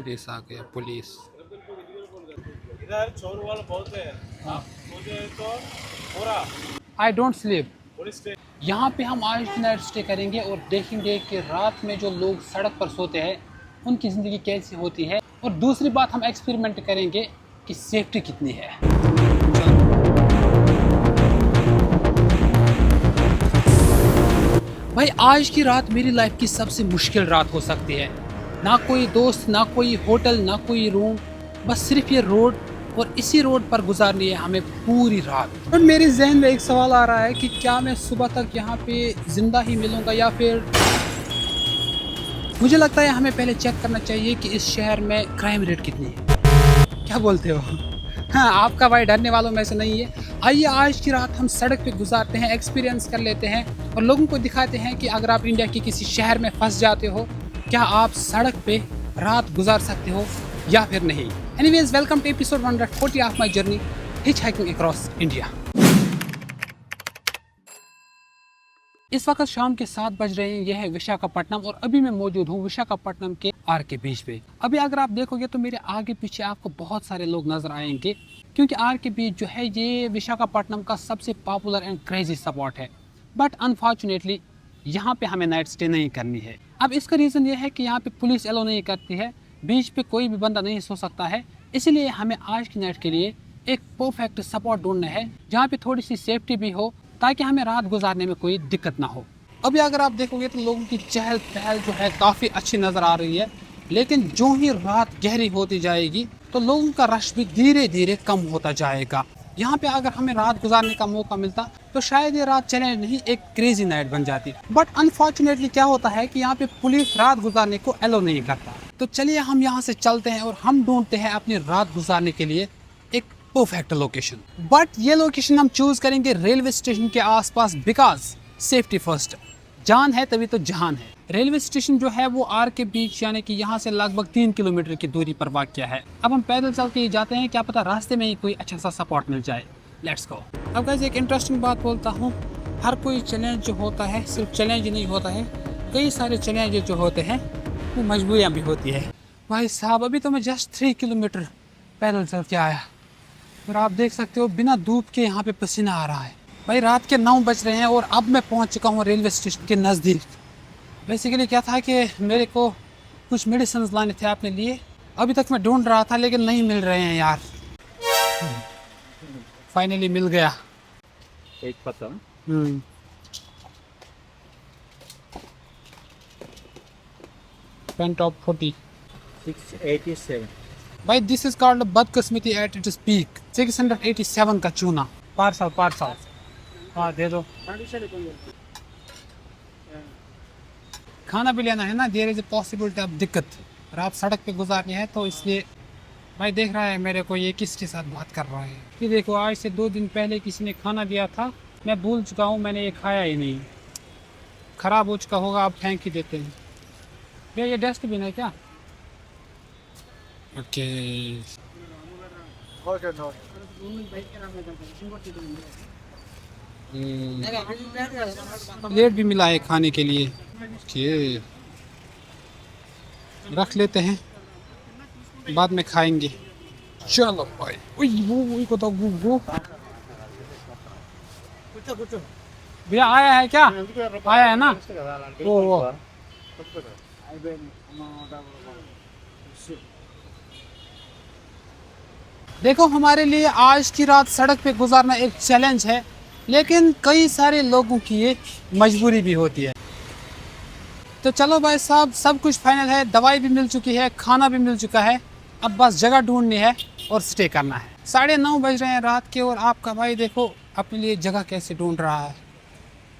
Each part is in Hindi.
पुलिस आ गया, पुलिस। इधर चोर वाला बहुत है। आप मुझे तो पूरा I don't sleep. Police station यहाँ पे हम आज की नाइट स्टे करेंगे और देखेंगे कि रात में जो लोग सड़क पर सोते हैं उनकी ज़िंदगी कैसी होती है, और दूसरी बात हम एक्सपेरिमेंट करेंगे कि सेफ्टी कितनी है। भाई आज की रात मेरी लाइफ की सबसे मुश्किल रात हो सकती है। ना कोई दोस्त, ना कोई होटल, ना कोई रूम, बस सिर्फ ये रोड, और इसी रोड पर गुजारनी है हमें पूरी रात। और मेरे जहन में एक सवाल आ रहा है कि क्या मैं सुबह तक यहाँ पे जिंदा ही मिलूंगा, या फिर मुझे लगता है हमें पहले चेक करना चाहिए कि इस शहर में क्राइम रेट कितनी है। क्या बोलते हो? हाँ, आपका भाई डरने वालों में से नहीं है। आइए आज की रात हम सड़क पे गुजारते हैं, एक्सपीरियंस कर लेते हैं और लोगों को दिखाते हैं कि अगर आप इंडिया के किसी शहर में फंस जाते हो, क्या आप सड़क पे रात गुजार सकते हो या फिर नहीं। Anyways, welcome to episode 140 of my journey hitchhiking across India. इस वक्त शाम के 7 बज रहे हैं। यह है विशाखापट्टनम और अभी मैं मौजूद हूँ विशाखापट्टनम के आर के बीच पे। अभी अगर आप देखोगे तो मेरे आगे पीछे आपको बहुत सारे लोग नजर आएंगे, क्योंकि आर के बीच जो है ये विशाखापट्टनम का सबसे पॉपुलर एंड क्रेजी स्पॉट है। बट अनफॉर्चुनेटली यहाँ पे हमें नाइट स्टे नहीं करनी है। अब इसका रीज़न ये है कि यहाँ पे पुलिस एलो नहीं करती है, बीच पे कोई भी बंदा नहीं सो सकता है। इसीलिए हमें आज की नाइट के लिए एक परफेक्ट स्पॉट ढूंढना है जहाँ पे थोड़ी सी सेफ्टी भी हो, ताकि हमें रात गुजारने में कोई दिक्कत ना हो। अभी अगर आप देखोगे तो लोगों की चहल पहल जो है काफ़ी अच्छी नज़र आ रही है, लेकिन जो ही रात गहरी होती जाएगी तो लोगों का रश भी धीरे धीरे कम होता जाएगा। यहाँ पे अगर हमें रात गुजारने का मौका मिलता तो शायद ये रात चले नहीं, एक क्रेजी नाइट बन जाती। बट अनफॉर्चुनेटली क्या होता है कि यहाँ पे पुलिस रात गुजारने को एलो नहीं करता। तो चलिए हम यहाँ से चलते हैं और हम ढूंढते हैं अपनी रात गुजारने के लिए एक परफेक्ट लोकेशन। बट ये लोकेशन हम चूज करेंगे रेलवे स्टेशन के आसपास, बिकॉज सेफ्टी फर्स्ट। जान है तभी तो जहान है। रेलवे स्टेशन जो है वो आर के बीच, यानी कि यहाँ से लगभग 3 किलोमीटर की दूरी पर वाक़या है। अब हम पैदल चल के जाते हैं, क्या पता रास्ते में ही कोई अच्छा सा स्पॉट मिल जाए। Let's go. अब गाइस एक इंटरेस्टिंग बात बोलता हूँ, हर कोई चैलेंज जो होता है सिर्फ चैलेंज ही नहीं होता है, कई सारे चैलेंज जो होते हैं वो मजबूरियाँ भी होती है। भाई साहब अभी तो मैं जस्ट 3 किलोमीटर पैदल चल के आया और आप देख सकते हो बिना धूप के यहाँ पे पसीना आ रहा है। भाई रात के 9 बज रहे हैं और अब मैं पहुँच चुका हूँ रेलवे स्टेशन के नज़दीक। बेसिकली क्या था कि मेरे को कुछ मेडिसिन लाने थे अपने लिए, अभी तक मैं ढूंढ रहा था लेकिन नहीं मिल रहे हैं यार। फाइनली मिल गया एक पता। पेन टॉप 40 687। भाई दिस इज कॉल्ड बदकिस्मती एट इट्स पीक। 687 का चूना। पार्सल हाँ दे दो। खाना भी लेना है ना, there is a possibility of दिक्कत। और आप सड़क पे गुजारनी है तो इसलिए भाई देख रहा है मेरे को ये किसके साथ बात कर रहा है। ये देखो आज से 2 दिन पहले किसी ने खाना दिया था, मैं भूल चुका हूँ, मैंने ये खाया ही नहीं, ख़राब हो चुका होगा, आप फेंक ही देते हैं। भैया ये डस्टबिन है क्या? ओके प्लेट भी मिला है खाने के लिए। ओके रख लेते हैं, बाद में खाएंगे। चलो भाई। वो को भैया आया है क्या? आया है ना वो देखो हमारे लिए आज की रात सड़क पे गुजारना एक चैलेंज है, लेकिन कई सारे लोगों की ये मजबूरी भी होती है। तो चलो भाई साहब सब कुछ फाइनल है, दवाई भी मिल चुकी है, खाना भी मिल चुका है, अब बस जगह ढूंढनी है और स्टे करना है। 9:30 बज रहे हैं रात के और आपका भाई देखो अपने लिए जगह कैसे ढूंढ रहा है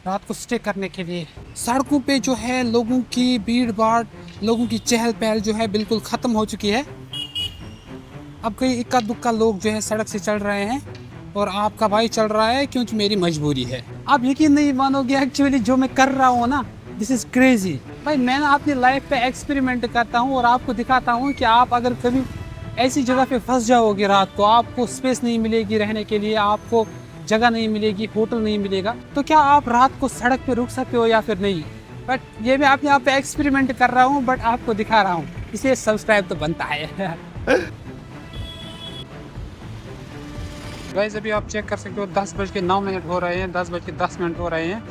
रात को स्टे करने के लिए। सड़कों पे जो है लोगों की भीड़ भाड़, लोगों की चहल पहल जो है बिल्कुल ख़त्म हो चुकी है। अब कई इक्का दुक्का लोग जो है सड़क से चल रहे हैं और आपका भाई चल रहा है क्योंकि मेरी मजबूरी है। आप यकीन नहीं मानोगे, एक्चुअली जो मैं कर रहा हूँ ना, दिस इज़ क्रेजी। भाई मैं ना अपनी लाइफ पे एक्सपेरिमेंट करता हूँ और आपको दिखाता हूँ कि आप अगर कभी ऐसी जगह पे फंस जाओगे रात को, आपको स्पेस नहीं मिलेगी रहने के लिए, आपको जगह नहीं मिलेगी, होटल नहीं मिलेगा, तो क्या आप रात को सड़क पे रुक सकते हो या फिर नहीं। बट ये मैं अपने आप पे एक्सपेरिमेंट कर रहा हूँ, बट आपको दिखा रहा हूँ। इसलिए सब्सक्राइब तो बनता है। गाइस अभी आप चेक कर सकते हो 10:09 हो रहे हैं, 10:10 हो रहे हैं।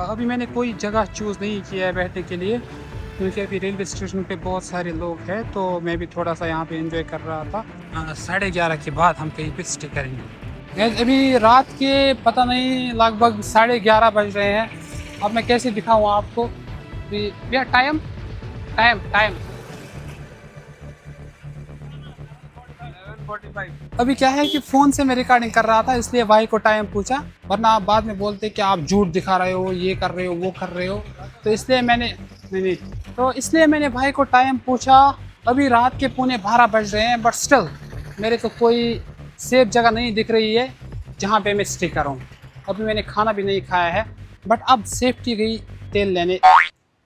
अभी मैंने कोई जगह चूज़ नहीं किया है बैठने के लिए, क्योंकि अभी रेलवे स्टेशन पे बहुत सारे लोग हैं, तो मैं भी थोड़ा सा यहाँ पे एंजॉय कर रहा था। 11:30 के बाद हम कहीं पे स्टे करेंगे। गाइस अभी रात के पता नहीं लगभग 11:30 बज रहे हैं। अब मैं कैसे दिखाऊँ आपको भैया टाइम टाइम टाइम 11:45। अभी क्या है कि फ़ोन से मैं रिकॉर्डिंग कर रहा था, इसलिए भाई को टाइम पूछा, वरना आप बाद में बोलते कि आप झूठ दिखा रहे हो, ये कर रहे हो, वो कर रहे हो। तो इसलिए मैंने नहीं, तो इसलिए मैंने भाई को टाइम पूछा। अभी रात के 11:15 बज रहे हैं, बट स्टिल मेरे को कोई सेफ जगह नहीं दिख रही है जहाँ पे मैं स्टे करूँ। अभी मैंने खाना भी नहीं खाया है, बट अब सेफ्टी गई तेल लेने,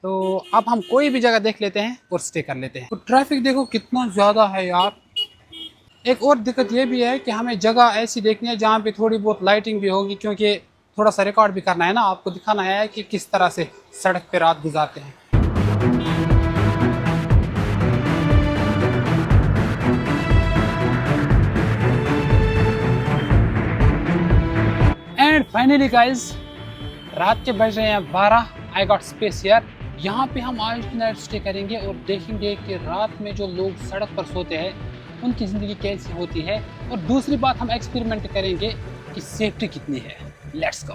तो अब हम कोई भी जगह देख लेते हैं और स्टे कर लेते हैं। तो ट्रैफिक देखो कितना ज़्यादा है यार। एक और दिक्कत ये भी है कि हमें जगह ऐसी देखनी है जहाँ पे थोड़ी बहुत लाइटिंग भी होगी, क्योंकि थोड़ा सा रिकॉर्ड भी करना है ना, आपको दिखाना है कि किस तरह से सड़क पे रात गुजारते हैं। एंड फाइनली गाइज रात के बज रहे हैं 12। I got space here. यहाँ पे हम आज की नाइट स्टे करेंगे और देखेंगे कि रात में जो लोग सड़क पर सोते हैं उनकी ज़िंदगी कैसी होती है, और दूसरी बात हम एक्सपेरिमेंट करेंगे कि सेफ्टी कितनी है। Let's go.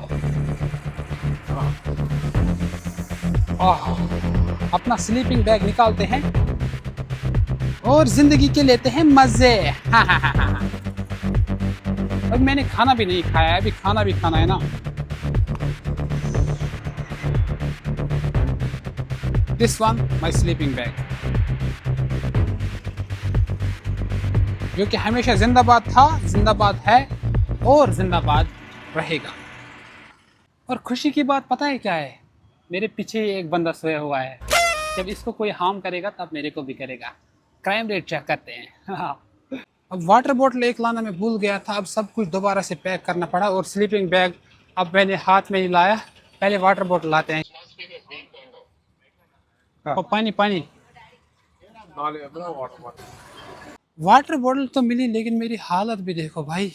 अपना स्लीपिंग बैग निकालते हैं और ज़िंदगी के लेते हैं मज़े। अब मैंने खाना भी नहीं खाया है, अभी खाना भी खाना है ना। This one my sleeping bag, जो कि हमेशा जिंदाबाद था, जिंदाबाद है और जिंदाबाद रहेगा। और खुशी की बात पता है क्या है, मेरे पीछे एक बंदा सोया हुआ है। जब इसको कोई हार्म करेगा तब मेरे को भी करेगा। क्राइम रेट चेक करते हैं। अब वाटर बोतल एक लाना मैं भूल गया था, अब सब कुछ दोबारा से पैक करना पड़ा, और स्लीपिंग बैग अब मैंने हाथ में ही लाया। पहले वाटर बोतल लाते हैं। और पानी पानी वाटर बॉटल तो मिली, लेकिन मेरी हालत भी देखो भाई,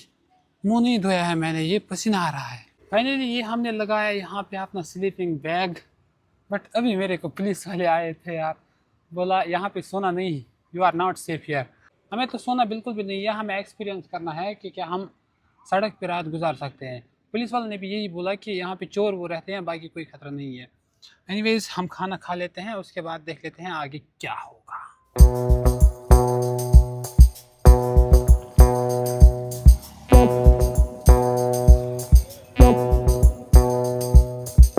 मुंह नहीं धोया है मैंने, ये पसीना आ रहा है। फाइनली ये हमने लगाया यहाँ पे अपना स्लीपिंग बैग, बट अभी मेरे को पुलिस वाले आए थे यार, बोला यहाँ पे सोना नहीं, you are not safe here. हमें तो सोना बिल्कुल भी नहीं है, हमें एक्सपीरियंस करना है कि क्या हम सड़क पर रात गुजार सकते हैं। पुलिस वाले ने भी यही बोला कि यहाँ पे चोर वो रहते हैं, बाकी कोई खतरा नहीं है। एनीवेज हम खाना खा लेते हैं, उसके बाद देख लेते हैं आगे क्या होगा।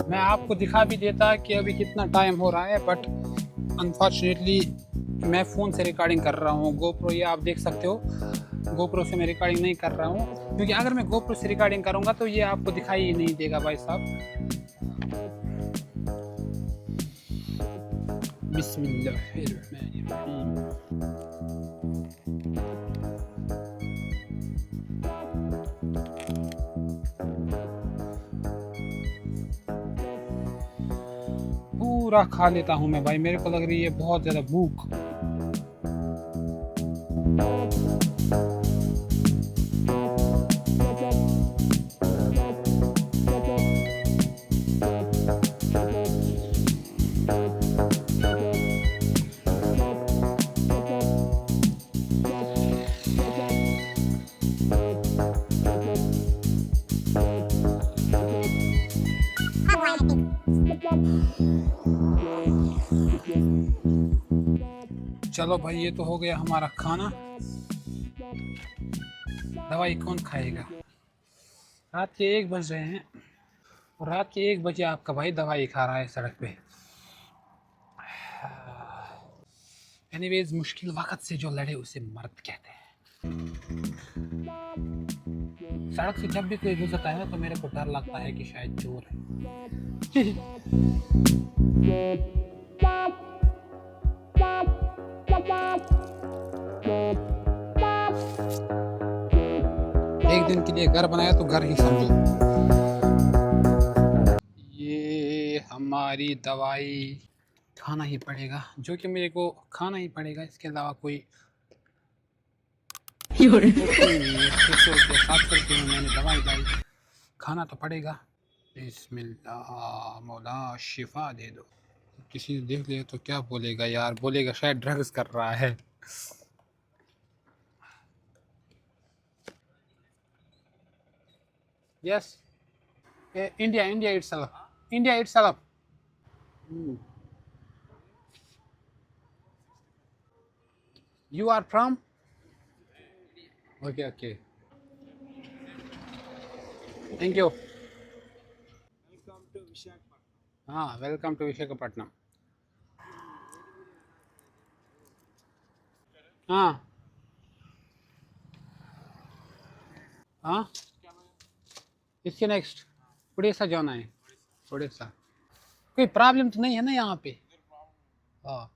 मैं आपको दिखा भी देता कि अभी कितना टाइम हो रहा है, बट अनफॉर्चुनेटली मैं फ़ोन से रिकॉर्डिंग कर रहा हूँ। गोप्रो ये आप देख सकते हो, गोप्रो से मैं रिकॉर्डिंग नहीं कर रहा हूँ, क्योंकि अगर मैं गोप्रो से रिकॉर्डिंग करूँगा तो ये आपको दिखाई ही नहीं देगा भाई साहब। बिस्मिल्लाहिर्रहमानिर्रहीम। पूरा खा लेता हूँ मैं भाई, मेरे को लग रही है बहुत ज़्यादा भूख। चलो भाई ये तो हो गया हमारा खाना। दवाई कौन खाएगा? रात के 1 बज रहे हैं और रात के 1 बजे आपका भाई दवाई खा रहा है सड़क पे। एनीवेज मुश्किल वक्त से जो लड़े उसे मर्द कहते हैं। सड़क से जब भी कोई गुजरता है तो मेरे को डर लगता है कि शायद चोर है। एक दिन के लिए घर बनाया तो घर ही समझो। ये हमारी दवाई खाना ही पड़ेगा, जो कि मेरे को खाना ही पड़ेगा, इसके अलावा कोई 600 रुपये 700 रुपये में मैंने दवाई लाई, खाना तो पड़ेगा। बिस्मिल्लाह मौला शिफा दे दो। किसी ने देख लिया तो क्या बोलेगा यार, बोलेगा शायद ड्रग्स कर रहा है। Yes, India India itself, India itself. You are from? Okay, okay. Thank you. Welcome to Visakhapatnam. Welcome to Visakhapatnam. हाँ हाँ, इसके नेक्स्ट उड़ीसा जाना है। उड़ीसा कोई प्रॉब्लम तो नहीं है ना यहाँ पे? हाँ,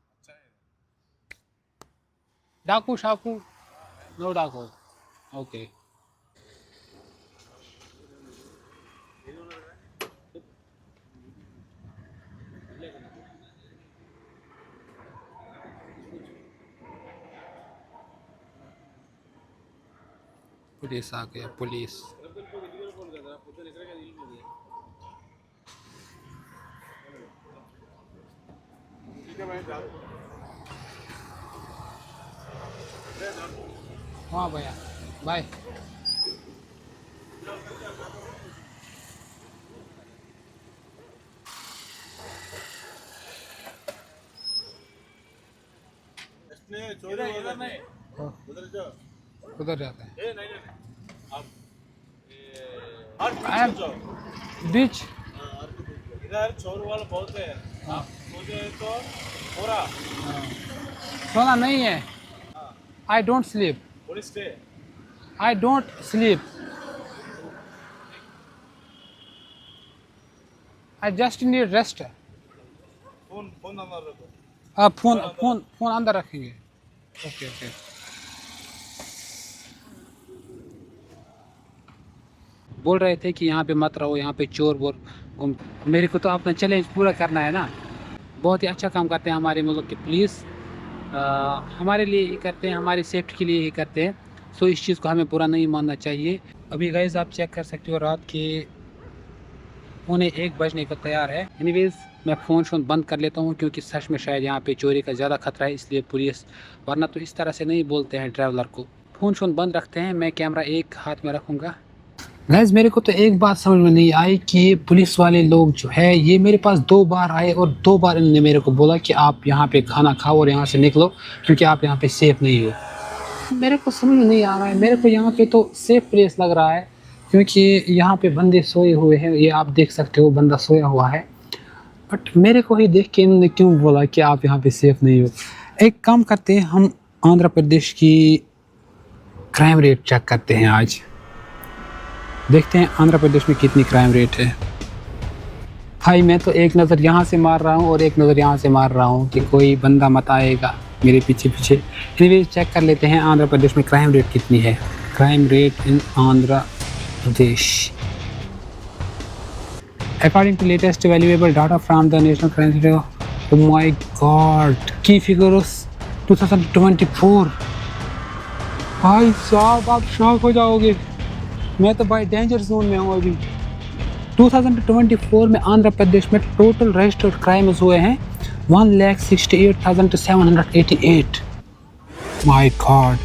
डाकू शाकू? नो डाकू। ओके। पुलिस आ गया, पुलिस। हाँ भैया, बाय। इधर नहीं, उधर जाओ। उधर जाते हैं। नहीं नहीं, आप जाओ। बीच इधर चोर वाले बहुत है, आप सोचे तो पूरा सोना नहीं है। I don't sleep, police stay. I don't sleep, I just need rest. Phone phone number रखो। आप फोन फोन फोन अंदर रखेंगे। Okay okay. बोल रहे थे कि यहाँ पे मत रहो, यहाँ पे चोर वोर। मेरे को तो अपना चैलेंज पूरा करना है ना। बहुत ही अच्छा काम करते हैं हमारे मुल्क के पुलिस, हमारे लिए ही करते हैं, हमारी सेफ्टी के लिए ही करते हैं। सो इस चीज़ को हमें बुरा नहीं मानना चाहिए। अभी गाइस आप चेक कर सकते हो, रात के 1:45 बजने को तैयार है। एनीवेज मैं फ़ोन बंद कर लेता हूँ, क्योंकि सच में शायद यहाँ पे चोरी का ज़्यादा खतरा है, इसलिए पुलिस, वरना तो इस तरह से नहीं बोलते हैं ट्रैवलर को। फ़ोन बंद रखते हैं, मैं कैमरा एक हाथ में रखूँगा। गाइस मेरे को तो एक बात समझ में नहीं आई कि पुलिस वाले लोग जो है, ये मेरे पास 2 बार आए और 2 बार इन्होंने मेरे को बोला कि आप यहाँ पे खाना खाओ और यहाँ से निकलो, क्योंकि आप यहाँ पे सेफ नहीं हो। मेरे को समझ में नहीं आ रहा है, मेरे को यहाँ पे तो सेफ प्लेस लग रहा है, क्योंकि यहाँ पे बंदे सोए हुए हैं, ये आप देख सकते हो बंदा सोया हुआ है। बट मेरे को ही देख के इन्होंने क्यों बोला कि आप यहाँ पे सेफ नहीं हो। एक काम करते हैं, हम आंध्र प्रदेश की क्राइम रेट चेक करते हैं आज। देखते हैं आंध्र प्रदेश में कितनी क्राइम रेट है। भाई मैं तो एक नज़र यहाँ से मार रहा हूँ और एक नज़र यहाँ से मार रहा हूँ कि कोई बंदा मत आएगा मेरे पीछे पीछे। एनीवेज चेक कर लेते हैं आंध्र प्रदेश में क्राइम रेट कितनी है। Crime rate in Andhra Pradesh according to latest valuable data from the national crime rate. Oh my god, की फिगर्स 2024। भाई साहब आप शॉक हो जाओगे, मैं तो भाई डेंजर जोन में हूँ अभी। 2024 में आंध्र प्रदेश में टोटल रजिस्टर्ड क्राइम्स हुए हैं 1,68,788। माय गॉड,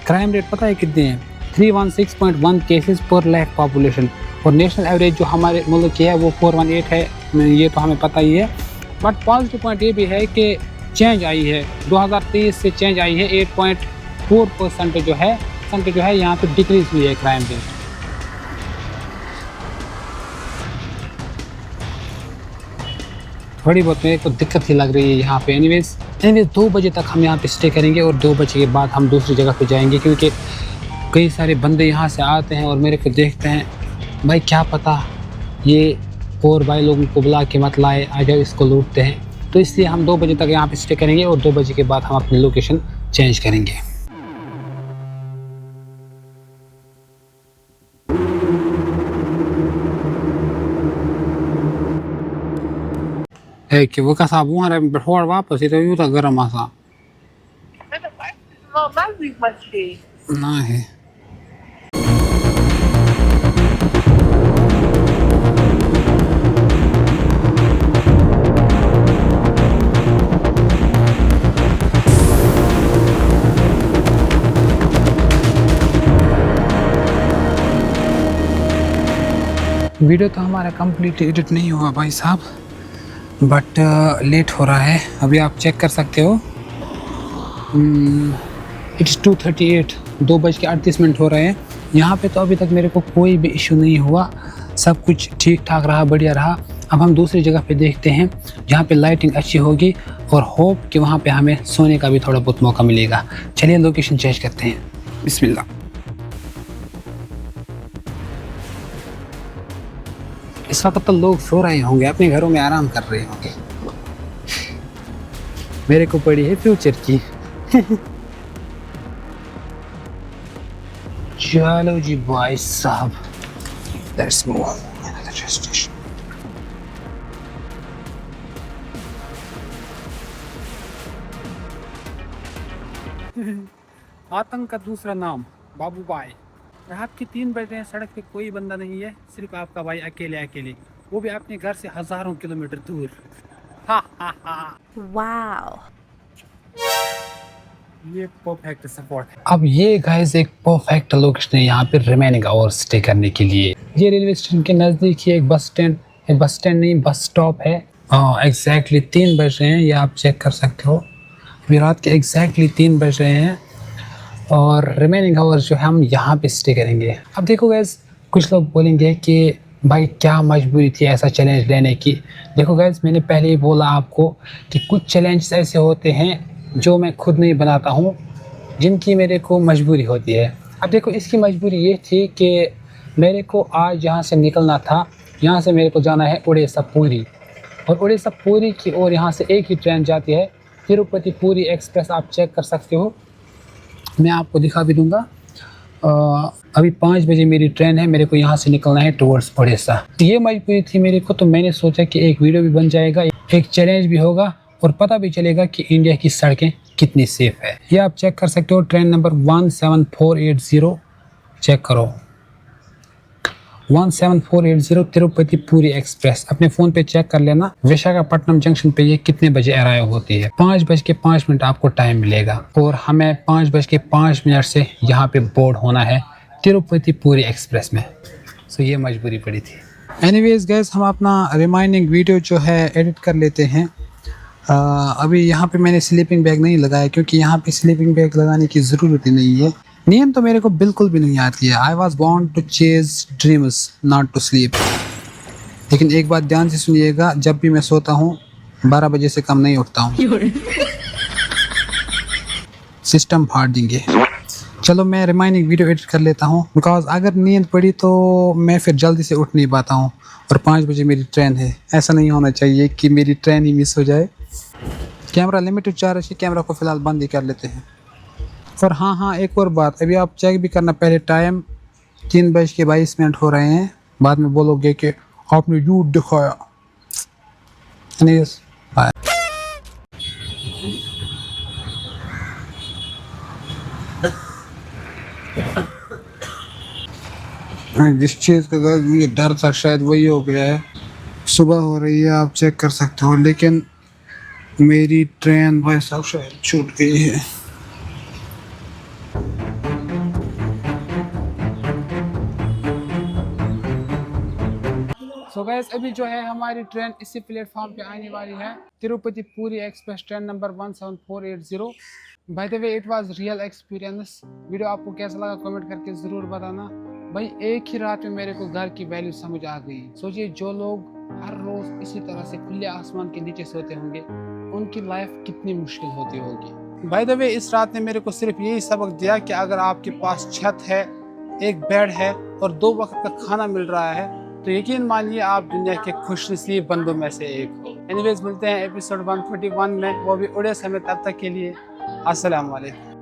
क्राइम रेट पता है कितने हैं? 316.1 केसेस पर लाख पॉपुलेशन। और नेशनल एवरेज जो हमारे मुल्क की है वो 418 है, ये तो हमें पता ही है। बट पॉजिटिव पॉइंट ये भी है कि चेंज आई है, 2023 से चेंज आई है। 8.4% जो है यहाँ पे डिक्रीज हुई है क्राइम रेट। थोड़ी बहुत मेरे को दिक्कत ही लग रही है यहाँ पे। एनीवेज 2 बजे तक हम यहाँ पे स्टे करेंगे और 2 बजे के बाद हम दूसरी जगह पे जाएंगे, क्योंकि कई सारे बंदे यहाँ से आते हैं और मेरे को देखते हैं, भाई क्या पता ये और भाई लोगों को बुला के मत लाए, आ जाओ इसको लूटते हैं। तो इसलिए हम 2 बजे तक यहाँ पे स्टे करेंगे और 2 बजे के बाद हम अपनी लोकेशन चेंज करेंगे। है कि वो कसा वो हमारे बैठवाड़ वापस ये तो यूं था गरम आसा ना है। वीडियो तो हमारा कंप्लीट एडिट नहीं हुआ भाई साहब, बट लेट हो रहा है। अभी आप चेक कर सकते हो, इट्स 2:38, 2:38 हो रहे हैं। यहाँ पे तो अभी तक मेरे को कोई भी इशू नहीं हुआ, सब कुछ ठीक ठाक रहा, बढ़िया रहा। अब हम दूसरी जगह पे देखते हैं जहाँ पे लाइटिंग अच्छी होगी और होप कि वहाँ पे हमें सोने का भी थोड़ा बहुत मौका मिलेगा। चलिए लोकेशन चेंज करते हैं, बिस्मिल्लाह। इस वक्त तो लोग सो रहे होंगे, अपने घरों में आराम कर रहे होंगे। मेरे को पड़ी है फ्यूचर की। चलो जी भाई साहब, लेट्स मूव अनदर स्टेशन। आतंक का दूसरा नाम बाबू भाई। रात के 3 बज रहे हैं, सड़क पे कोई बंदा नहीं है, सिर्फ आपका भाई अकेले, वो भी अपने घर से हजारों किलोमीटर दूर। हा हा हा। Wow. ये परफेक्ट सपोर्ट है। अब ये गाइस एक परफेक्ट लोकेशन है यहाँ पे रिमेनिंग आवर्स स्टे करने के लिए। ये रेलवे स्टेशन के नज़दीक ही एक बस स्टैंड नहीं, बस स्टॉप है। एग्जैक्टली 3 बज रहे हैं, ये आप चेक कर सकते हो। अभी रात के एग्जैक्टली 3 बज रहे हैं और रिमेनिंग आवर्स जो है हम यहाँ पे स्टे करेंगे। अब देखो गाइस, कुछ लोग बोलेंगे कि भाई क्या मजबूरी थी ऐसा चैलेंज लेने की। देखो गाइस, मैंने पहले ही बोला आपको कि कुछ चैलेंज ऐसे होते हैं जो मैं खुद नहीं बनाता हूँ, जिनकी मेरे को मजबूरी होती है। अब देखो, इसकी मजबूरी ये थी कि मेरे को आज यहाँ से निकलना था, यहाँ से मेरे को जाना है उड़ीसा पूरी, और उड़ीसा पूरी की ओर यहाँ से एक ही ट्रेन जाती है, तिरुपति पूरी एक्सप्रेस। आप चेक कर सकते हो, मैं आपको दिखा भी दूँगा। अभी 5 बजे मेरी ट्रेन है, मेरे को यहाँ से निकलना है टुवर्ड्स उड़ीसा। ये मजबूरी थी मेरे को, तो मैंने सोचा कि एक वीडियो भी बन जाएगा, एक चैलेंज भी होगा और पता भी चलेगा कि इंडिया की सड़कें कितनी सेफ है। ये आप चेक कर सकते हो, ट्रेन नंबर 17480 चेक करो, 17480 तिरुपति पूरी एक्सप्रेस। अपने फ़ोन पे चेक कर लेना विशाखापट्टनम जंक्शन पे ये कितने बजे अराइव होती है। 5:05 आपको टाइम मिलेगा और हमें 5:05 से यहाँ पे बोर्ड होना है तिरुपति पूरी एक्सप्रेस में। सो ये मजबूरी पड़ी थी। एनीवेज गाइस, हम अपना रिमाइंडिंग वीडियो जो है एडिट कर लेते हैं। अभी यहाँ पे मैंने स्लीपिंग बैग नहीं लगाया, क्योंकि यहाँ पे स्लीपिंग बैग लगाने की ज़रूरत ही नहीं है। नींद तो मेरे को बिल्कुल भी नहीं आती है। I was born to chase dreams not to sleep. लेकिन एक बात ध्यान से सुनिएगा, जब भी मैं सोता हूँ 12 बजे से कम नहीं उठता हूँ। सिस्टम फाड़ देंगे। चलो मैं रिमाइंडिंग वीडियो एडिट कर लेता हूँ, बिकॉज अगर नींद पड़ी तो मैं फिर जल्दी से उठ नहीं पाता हूँ और 5 बजे मेरी ट्रेन है। ऐसा नहीं होना चाहिए कि मेरी ट्रेन ही मिस हो जाए। कैमरा लिमिटेड चार्ज है, कैमरा को फ़िलहाल बंद ही कर लेते हैं। और हाँ, एक और बात, अभी आप चेक भी करना, पहले टाइम 3:22 हो रहे हैं, बाद में बोलोगे कि आपने झूठ दिखाया। जिस चीज़ का मुझे डर था शायद वही हो गया है। सुबह हो रही है, आप चेक कर सकते हो, लेकिन मेरी ट्रेन भाई साहब शायद छूट गई है। सो गाइस, अभी जो है हमारी ट्रेन इसी प्लेटफॉर्म पे आने वाली है, तिरुपति पूरी express, train number 17480। By the way, it was real experience. Video आपको कैसा लगा कमेंट करके ज़रूर बताना। भाई एक ही रात में मेरे को घर की वैल्यू समझ आ गई। सोचिए, जो लोग हर रोज़ इसी तरह से खुले आसमान के नीचे सोते होंगे, उनकी लाइफ कितनी मुश्किल होती होगी। बाय द वे, इस रात ने मेरे को सिर्फ यही सबक दिया कि अगर आपके पास छत है, एक बेड है और 2 वक्त का खाना मिल रहा है, तो यकीन मानिए आप दुनिया के खुशनसीब बंदों में से एक हो। एनीवेज, मिलते हैं एपिसोड 141 में, वो भी उड़ीसा में। तब तक के लिए अस्सलाम वालेकुम।